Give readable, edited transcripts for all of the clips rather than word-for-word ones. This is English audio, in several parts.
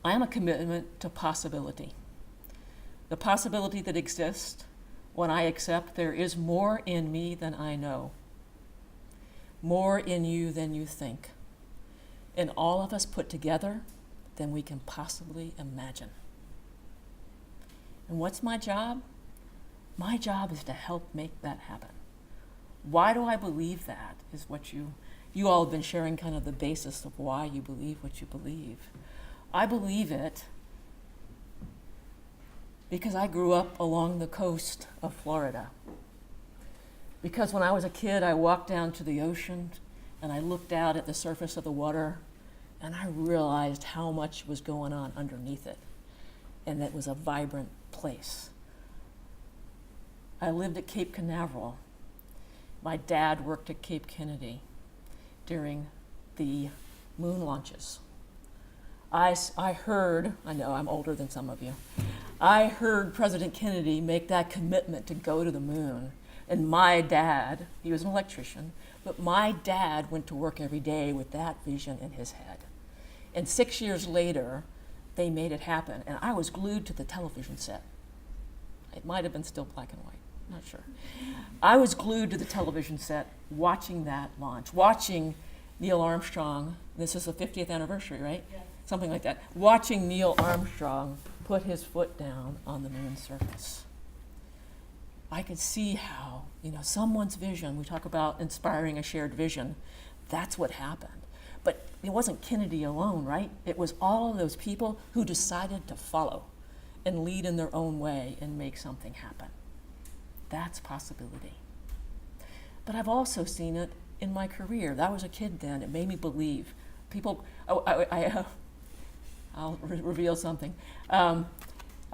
I am a commitment to possibility. The possibility that exists when I accept there is more in me than I know, more in you than you think, and all of us put together than we can possibly imagine. And what's my job? My job is to help make that happen. Why do I believe that is what you all have been sharing kind of the basis of why you believe what you believe. I believe it because I grew up along the coast of Florida. Because when I was a kid, I walked down to the ocean and I looked out at the surface of the water and I realized how much was going on underneath it. And it was a vibrant place. I lived at Cape Canaveral. My dad worked at Cape Kennedy during the moon launches. I heard, I know I'm older than some of you, I heard President Kennedy make that commitment to go to the moon. And my dad, he was an electrician, but my dad went to work every day with that vision in his head. And 6 years later, they made it happen. And I was glued to the television set. It might have been still black and white, not sure. I was glued to the television set watching that launch, watching Neil Armstrong, this is the 50th anniversary, right? Yeah. Something like that. Watching Neil Armstrong put his foot down on the moon's surface. I could see how, someone's vision, we talk about inspiring a shared vision, that's what happened. But it wasn't Kennedy alone, right? It was all of those people who decided to follow and lead in their own way and make something happen. That's possibility. But I've also seen it in my career. I was a kid then. It made me believe. I'll reveal something. I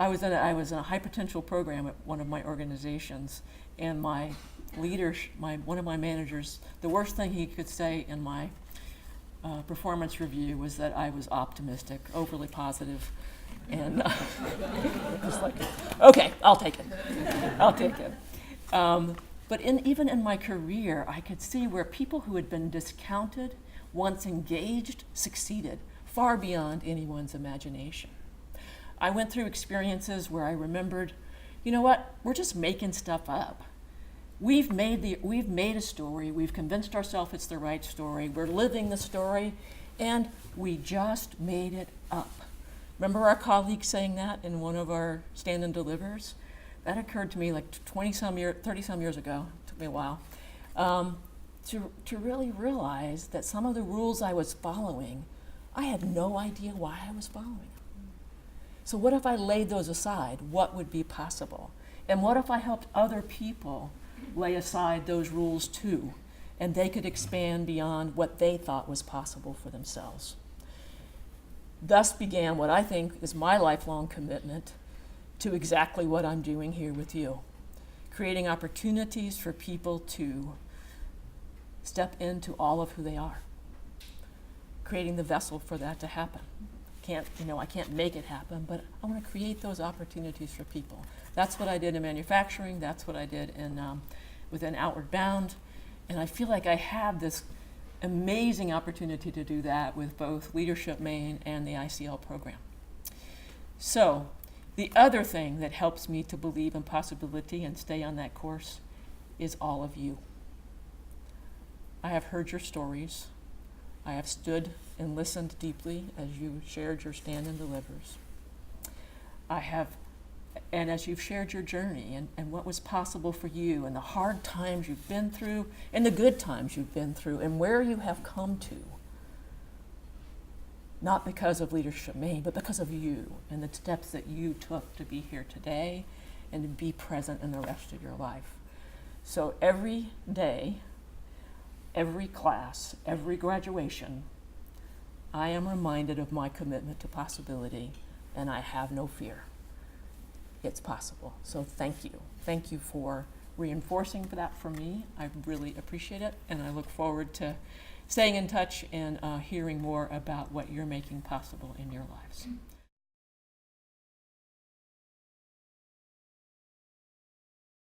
was in a high potential program at one of my organizations, and my leader, one of my managers, the worst thing he could say in my performance review was that I was optimistic, overly positive, and just like, okay, I'll take it. But even in my career, I could see where people who had been discounted, once engaged, succeeded far beyond anyone's imagination. I went through experiences where I remembered, you know what, we're just making stuff up. We've made a story, we've convinced ourselves it's the right story, we're living the story, and we just made it up. Remember our colleague saying that in one of our stand and delivers? That occurred to me like 30-some years ago, it took me a while, to really realize that some of the rules I was following, I had no idea why I was following them. So what if I laid those aside? What would be possible? And what if I helped other people lay aside those rules too, and they could expand beyond what they thought was possible for themselves? Thus began what I think is my lifelong commitment to exactly what I'm doing here with you, creating opportunities for people to step into all of who they are, creating the vessel for that to happen. I can't make it happen, but I want to create those opportunities for people. That's what I did in manufacturing. That's what I did within Outward Bound. And I feel like I have this amazing opportunity to do that with both Leadership Maine and the ICL program. So the other thing that helps me to believe in possibility and stay on that course is all of you. I have heard your stories. I have stood and listened deeply as you shared your stand and delivers. And as you've shared your journey and what was possible for you and the hard times you've been through and the good times you've been through and where you have come to, not because of Leadership Maine, but because of you and the steps that you took to be here today and to be present in the rest of your life. So every day, every class, every graduation, I am reminded of my commitment to possibility, and I have no fear. It's possible. So thank you. Thank you for reinforcing that for me. I really appreciate it, and I look forward to staying in touch and hearing more about what you're making possible in your lives.